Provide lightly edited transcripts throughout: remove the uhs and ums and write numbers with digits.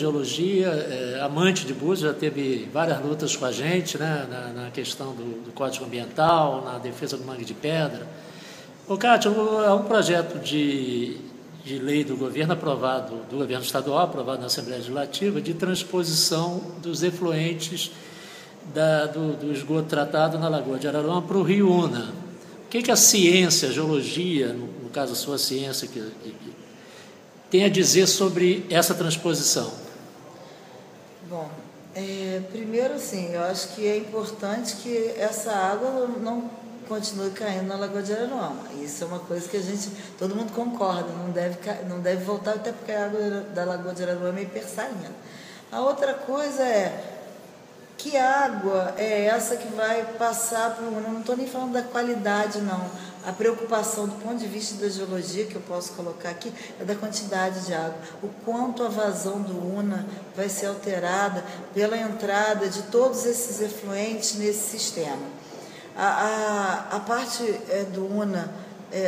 geologia, amante de Búzios, já teve várias lutas com a gente, né, na questão do Código Ambiental, na defesa do mangue de pedra. Ô, Cátia, é um projeto de lei do governo aprovado, do governo estadual, aprovado na Assembleia Legislativa, de transposição dos efluentes do esgoto tratado na Lagoa de Araruama para o Rio Una. O que a ciência, a geologia, no caso a sua ciência, tem a dizer sobre essa transposição? Bom, primeiro, sim, eu acho que é importante que essa água não continue caindo na Lagoa de Araruama. Isso é uma coisa que todo mundo concorda, não deve voltar, até porque a água da Lagoa de Araruama é hipersalina. A outra coisa é que água é essa que vai passar para o Una. Não estou nem falando da qualidade, não. A preocupação do ponto de vista da geologia, que eu posso colocar aqui, é da quantidade de água. O quanto a vazão do Una vai ser alterada pela entrada de todos esses efluentes nesse sistema. A parte do Una,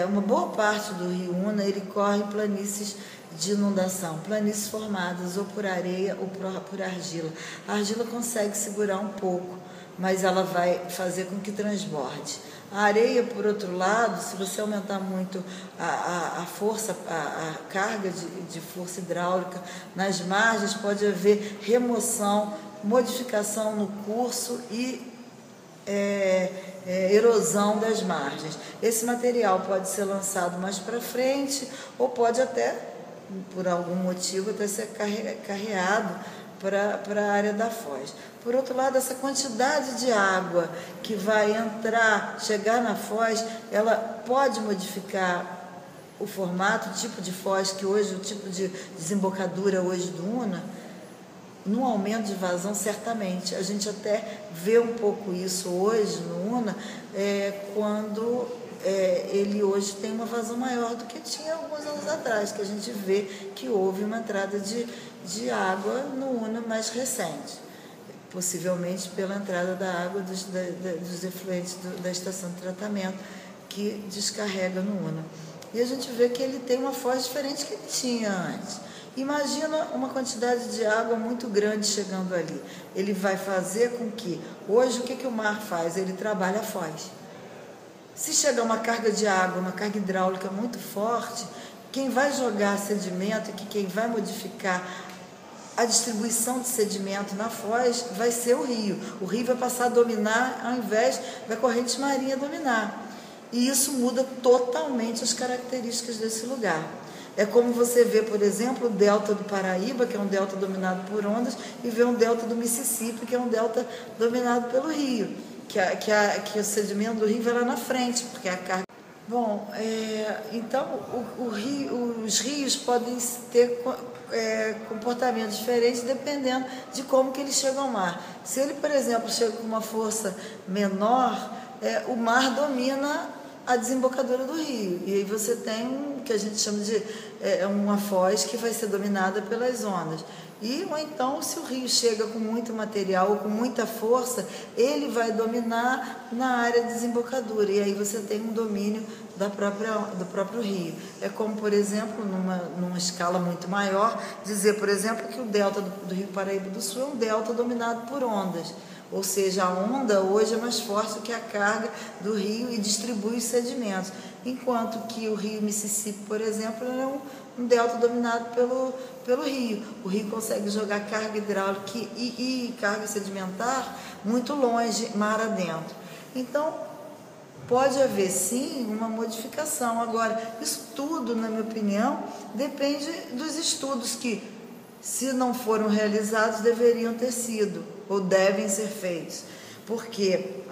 uma boa parte do rio Una, ele corre em planícies de inundação, planícies formadas ou por areia ou por argila. A argila consegue segurar um pouco, mas ela vai fazer com que transborde. A areia, por outro lado, se você aumentar muito a força, a carga de força hidráulica nas margens, pode haver remoção, modificação no curso e erosão das margens. Esse material pode ser lançado mais para frente ou pode até, por algum motivo, até ser carreado para a área da foz. Por outro lado, essa quantidade de água que vai chegar na foz, ela pode modificar o formato, o tipo de foz que hoje, o tipo de desembocadura hoje do Una, no aumento de vazão, certamente. A gente até vê um pouco isso hoje no Una, quando ele hoje tem uma vazão maior do que tinha alguns anos atrás, que a gente vê que houve uma entrada de água no Una mais recente, possivelmente pela entrada da água dos efluentes da estação de tratamento que descarrega no Una. E a gente vê que ele tem uma foz diferente que ele tinha antes. Imagina uma quantidade de água muito grande chegando ali. Ele vai fazer com que, hoje o que o mar faz? Ele trabalha a foz. Se chegar uma carga de água, uma carga hidráulica muito forte, quem vai jogar sedimento e quem vai modificar a distribuição de sedimento na foz vai ser o rio. O rio vai passar a dominar ao invés da corrente marinha dominar. E isso muda totalmente as características desse lugar. É como você vê, por exemplo, o delta do Paraíba, que é um delta dominado por ondas, e vê um delta do Mississippi, que é um delta dominado pelo rio, que o sedimento do rio vai lá na frente, porque a carga... Bom, então os rios podem ter comportamentos diferentes dependendo de como que eles chegam ao mar. Se ele, por exemplo, chega com uma força menor, o mar domina a desembocadura do rio, e aí você tem o que a gente chama de uma foz que vai ser dominada pelas ondas. Ou então, se o rio chega com muito material ou com muita força, ele vai dominar na área de desembocadura, e aí você tem um domínio do próprio rio. É como, por exemplo, numa escala muito maior, dizer, por exemplo, que o delta do Rio Paraíba do Sul é um delta dominado por ondas. Ou seja, a onda hoje é mais forte do que a carga do rio e distribui os sedimentos. Enquanto que o rio Mississippi, por exemplo, é um delta dominado pelo rio. O rio consegue jogar carga hidráulica e carga sedimentar muito longe, mar adentro. Então, pode haver, sim, uma modificação. Agora, isso tudo, na minha opinião, depende dos estudos que, se não foram realizados, deveriam ter sido ou devem ser feitos. Porque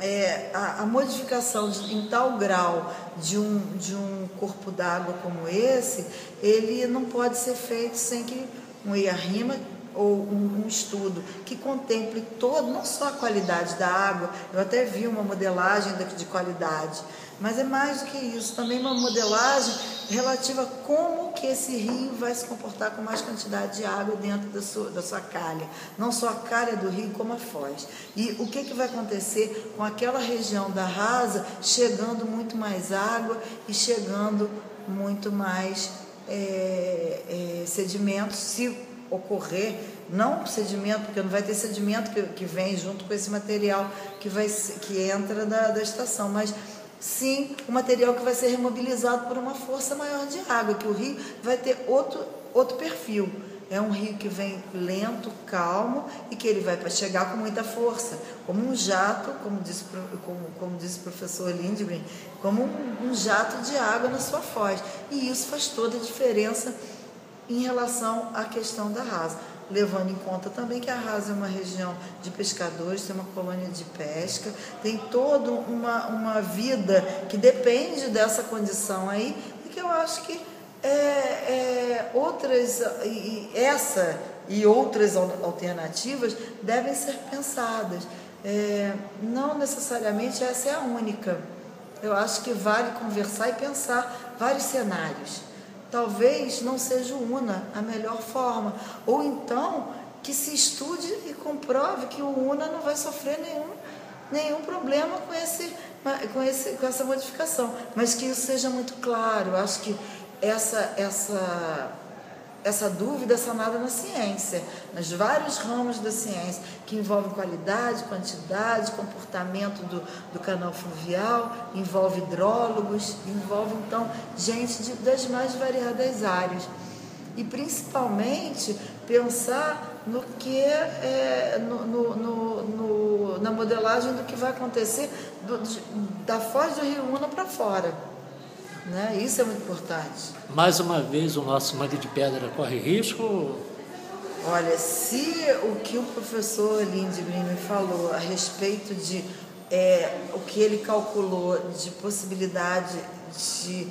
a modificação em tal grau de um corpo d'água como esse, ele não pode ser feito sem que um IARIMA ou um estudo que contemple não só a qualidade da água. Eu até vi uma modelagem de qualidade, mas é mais do que isso, também uma modelagem relativa a como que esse rio vai se comportar com mais quantidade de água dentro da sua calha, não só a calha do rio, como a foz. E o que vai acontecer com aquela região da rasa chegando muito mais água e chegando muito mais sedimentos, se ocorrer, não sedimento, porque não vai ter sedimento que vem junto com esse material que entra da estação, mas sim o material que vai ser remobilizado por uma força maior de água, que o rio vai ter outro perfil. É um rio que vem lento, calmo e que ele vai para chegar com muita força, como um jato, como disse o professor Lindgren, como um jato de água na sua foz. E isso faz toda a diferença em relação à questão da Rasa, levando em conta também que a Rasa é uma região de pescadores, tem uma colônia de pesca, tem toda uma vida que depende dessa condição aí, e que eu acho que essa e outras alternativas devem ser pensadas. Não necessariamente essa é a única. Eu acho que vale conversar e pensar vários cenários. Talvez não seja o UNA a melhor forma, ou então que se estude e comprove que o UNA não vai sofrer nenhum problema com essa modificação, mas que isso seja muito claro. Eu acho que essa dúvida é sanada na ciência, nos vários ramos da ciência, que envolvem qualidade, quantidade, comportamento do canal fluvial, envolve hidrólogos, envolve, então, gente das mais variadas áreas. E, principalmente, pensar no que na modelagem do que vai acontecer da foz do Rio Una para fora. Né? Isso é muito importante. Mais uma vez, o nosso Mangue de Pedra corre risco? Olha, se o que o professor Lindgren me falou a respeito de o que ele calculou de possibilidade de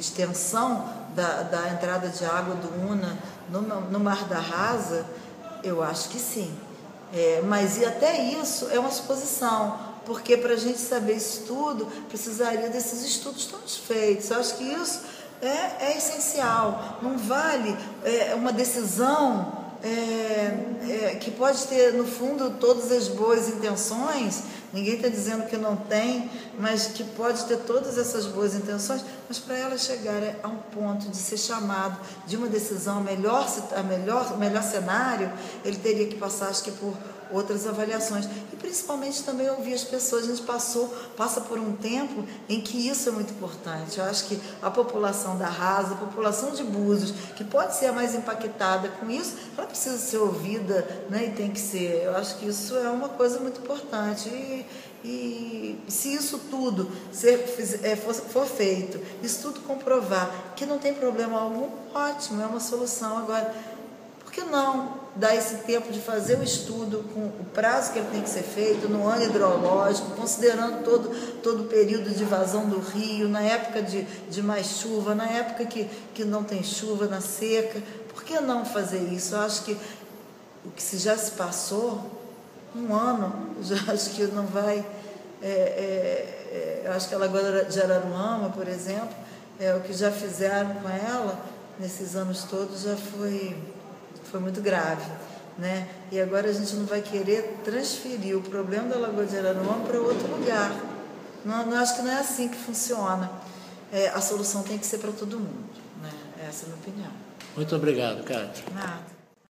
extensão da entrada de água do Una no Mar da Rasa, eu acho que sim. Mas e até isso é uma suposição, porque para a gente saber isso tudo, precisaria desses estudos todos feitos. Eu acho que isso é essencial. Não vale uma decisão que pode ter, no fundo, todas as boas intenções, ninguém está dizendo que não tem, mas que pode ter todas essas boas intenções, mas para ela chegar a um ponto de ser chamado de uma decisão, melhor cenário, ele teria que passar, acho que, por outras avaliações. E principalmente também ouvir as pessoas. A gente passa por um tempo em que isso é muito importante. Eu acho que a população da Rasa, a população de Búzios, que pode ser a mais impactada com isso, ela precisa ser ouvida, né? E tem que ser. Eu acho que isso é uma coisa muito importante. E se isso tudo for feito, isso tudo comprovar que não tem problema algum, ótimo, é uma solução. Agora, por que não dar esse tempo de fazer o estudo com o prazo que ele tem que ser feito, no ano hidrológico, considerando todo o período de vazão do rio, na época de mais chuva, na época que não tem chuva, na seca? Por que não fazer isso? Eu acho que o que já se passou, um ano, já acho que não vai... eu acho que a Lagoa de Araruama, por exemplo, o que já fizeram com ela nesses anos todos já foi muito grave, né? E agora a gente não vai querer transferir o problema da Lagoa de Araruama para outro lugar. Não, acho que não é assim que funciona. A solução tem que ser para todo mundo, né? Essa é a minha opinião. Muito obrigado, Cátia. Nada.